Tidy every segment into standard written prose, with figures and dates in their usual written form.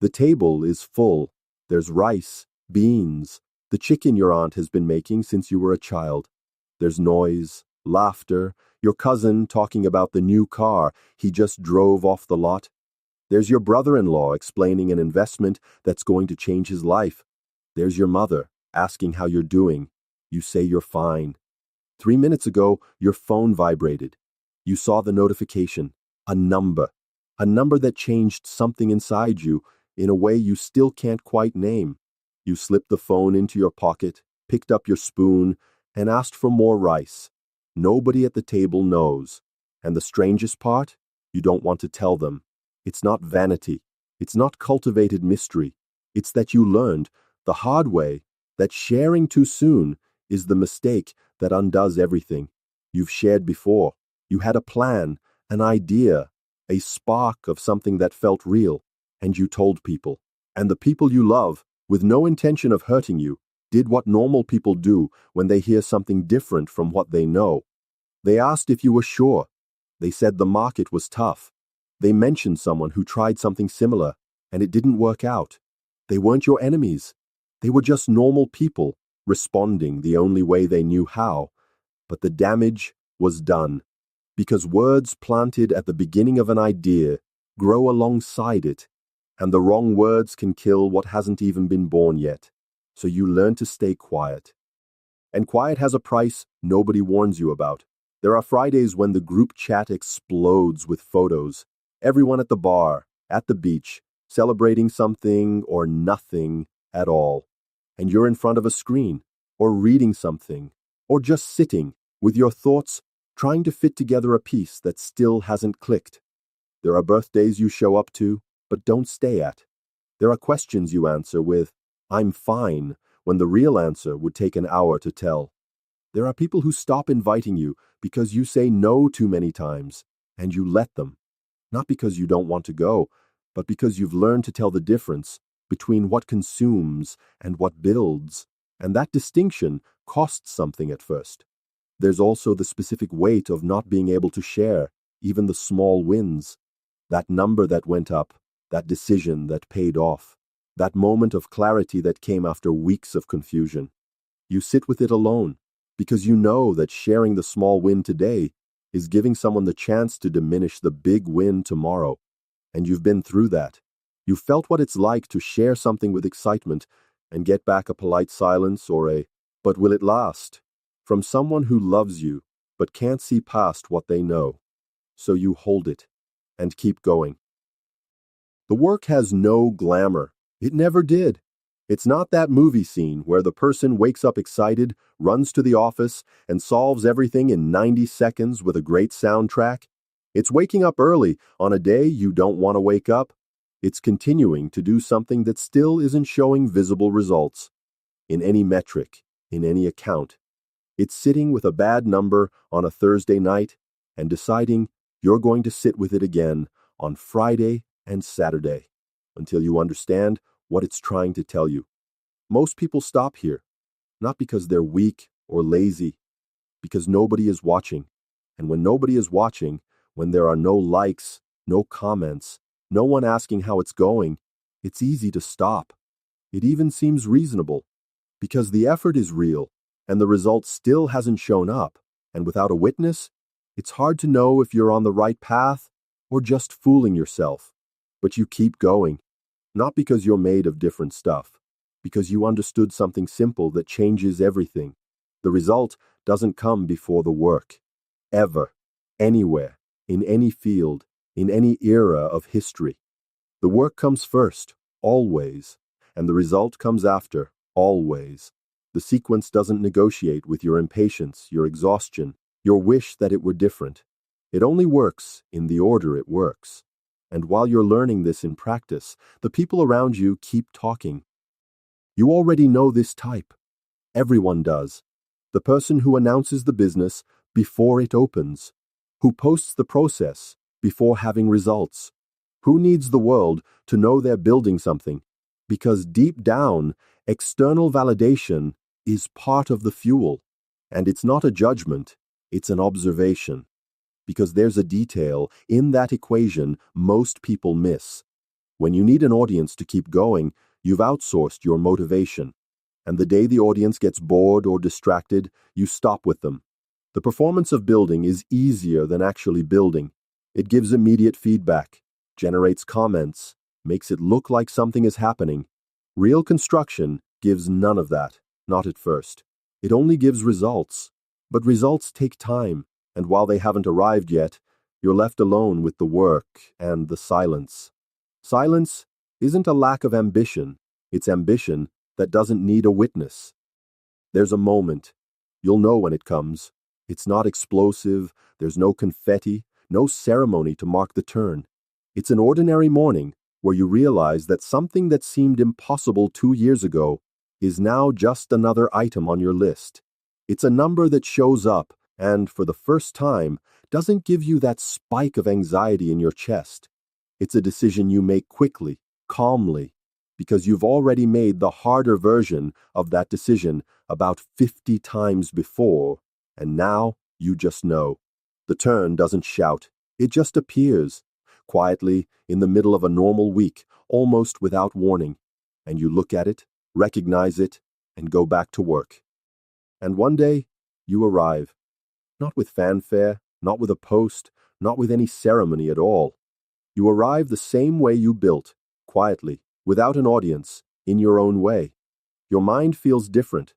The table is full. There's rice, beans, the chicken your aunt has been making since you were a child. There's noise, laughter, your cousin talking about the new car he just drove off the lot. There's your brother-in-law explaining an investment that's going to change his life. There's your mother asking how you're doing. You say you're fine. 3 minutes ago, your phone vibrated. You saw the notification, a number that changed something inside you in a way you still can't quite name. You slipped the phone into your pocket, picked up your spoon, and asked for more rice. Nobody at the table knows. And the strangest part? You don't want to tell them. It's not vanity. It's not cultivated mystery. It's that you learned, the hard way, that sharing too soon is the mistake that undoes everything. You've shared before. You had a plan, an idea, a spark of something that felt real, and you told people. And the people you love, with no intention of hurting you, did what normal people do when they hear something different from what they know. They asked if you were sure. They said the market was tough. They mentioned someone who tried something similar, and it didn't work out. They weren't your enemies. They were just normal people, responding the only way they knew how. But the damage was done, because words planted at the beginning of an idea grow alongside it, and the wrong words can kill what hasn't even been born yet. So you learn to stay quiet. And quiet has a price nobody warns you about. There are Fridays when the group chat explodes with photos. Everyone at the bar, at the beach, celebrating something or nothing at all. And you're in front of a screen, or reading something, or just sitting with your thoughts trying to fit together a piece that still hasn't clicked. There are birthdays you show up to, but don't stay at. There are questions you answer with, "I'm fine," when the real answer would take an hour to tell. There are people who stop inviting you because you say no too many times, and you let them. Not because you don't want to go, but because you've learned to tell the difference between what consumes and what builds, and that distinction costs something at first. There's also the specific weight of not being able to share, even the small wins. That number that went up, that decision that paid off, that moment of clarity that came after weeks of confusion. You sit with it alone, because you know that sharing the small win today is giving someone the chance to diminish the big win tomorrow. And you've been through that. You've felt what it's like to share something with excitement and get back a polite silence or a, "But will it last?" from someone who loves you but can't see past what they know. So you hold it and keep going. The work has no glamour. It never did. It's not that movie scene where the person wakes up excited, runs to the office, and solves everything in 90 seconds with a great soundtrack. It's waking up early on a day you don't want to wake up. It's continuing to do something that still isn't showing visible results in any metric, in any account. It's sitting with a bad number on a Thursday night and deciding you're going to sit with it again on Friday and Saturday until you understand what it's trying to tell you. Most people stop here, not because they're weak or lazy, because nobody is watching. And when nobody is watching, when there are no likes, no comments, no one asking how it's going, it's easy to stop. It even seems reasonable, because the effort is real, and the result still hasn't shown up, and without a witness, it's hard to know if you're on the right path or just fooling yourself. But you keep going, not because you're made of different stuff, because you understood something simple that changes everything. The result doesn't come before the work. Ever. Anywhere. In any field. In any era of history. The work comes first, always, and the result comes after, always. The sequence doesn't negotiate with your impatience, your exhaustion, your wish that it were different. It only works in the order it works. And while you're learning this in practice, the people around you keep talking. You already know this type. Everyone does. The person who announces the business before it opens, who posts the process before having results, who needs the world to know they're building something, because deep down, external validation is part of the fuel, and it's not a judgment, it's an observation. Because there's a detail in that equation most people miss. When you need an audience to keep going, you've outsourced your motivation. And the day the audience gets bored or distracted, you stop with them. The performance of building is easier than actually building. It gives immediate feedback, generates comments, makes it look like something is happening. Real construction gives none of that, not at first. It only gives results. But results take time, and while they haven't arrived yet, you're left alone with the work and the silence. Silence isn't a lack of ambition, it's ambition that doesn't need a witness. There's a moment. You'll know when it comes. It's not explosive, there's no confetti, no ceremony to mark the turn. It's an ordinary morning where you realize that something that seemed impossible 2 years ago is now just another item on your list. It's a number that shows up and, for the first time, doesn't give you that spike of anxiety in your chest. It's a decision you make quickly, calmly, because you've already made the harder version of that decision about 50 times before, and now you just know. The turn doesn't shout, it just appears, quietly in the middle of a normal week, almost without warning, and you look at it, recognize it, and go back to work. And one day, you arrive. Not with fanfare, not with a post, not with any ceremony at all. You arrive the same way you built, quietly, without an audience, in your own way. Your mind feels different,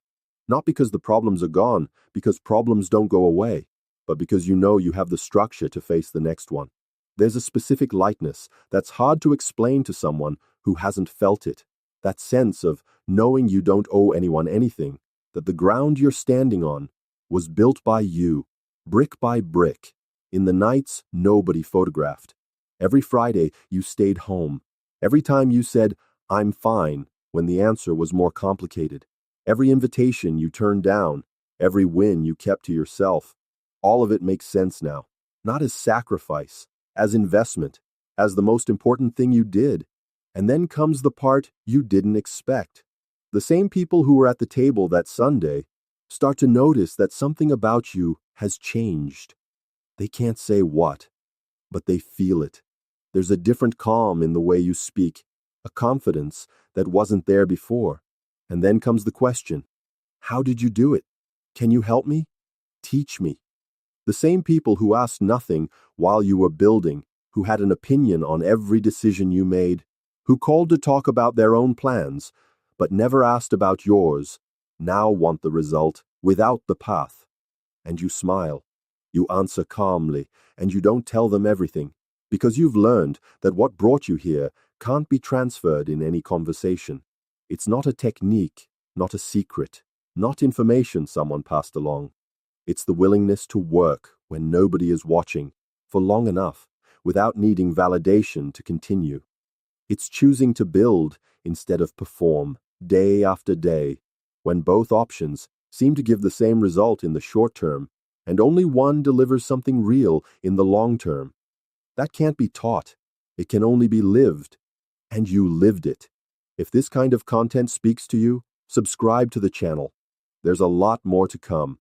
not because the problems are gone, because problems don't go away, but because you know you have the structure to face the next one. There's a specific lightness that's hard to explain to someone who hasn't felt it. That sense of knowing you don't owe anyone anything, that the ground you're standing on was built by you, brick by brick, in the nights nobody photographed. Every Friday you stayed home. Every time you said, "I'm fine," when the answer was more complicated. Every invitation you turned down, every win you kept to yourself. All of it makes sense now, not as sacrifice, as investment, as the most important thing you did. And then comes the part you didn't expect. The same people who were at the table that Sunday start to notice that something about you has changed. They can't say what, but they feel it. There's a different calm in the way you speak, a confidence that wasn't there before. And then comes the question, how did you do it? Can you help me? Teach me. The same people who asked nothing while you were building, who had an opinion on every decision you made, who called to talk about their own plans, but never asked about yours, now want the result without the path. And you smile. You answer calmly, and you don't tell them everything, because you've learned that what brought you here can't be transferred in any conversation. It's not a technique, not a secret, not information someone passed along. It's the willingness to work when nobody is watching, for long enough, without needing validation to continue. It's choosing to build instead of perform, day after day, when both options seem to give the same result in the short term, and only one delivers something real in the long term. That can't be taught. It can only be lived. And you lived it. If this kind of content speaks to you, subscribe to the channel. There's a lot more to come.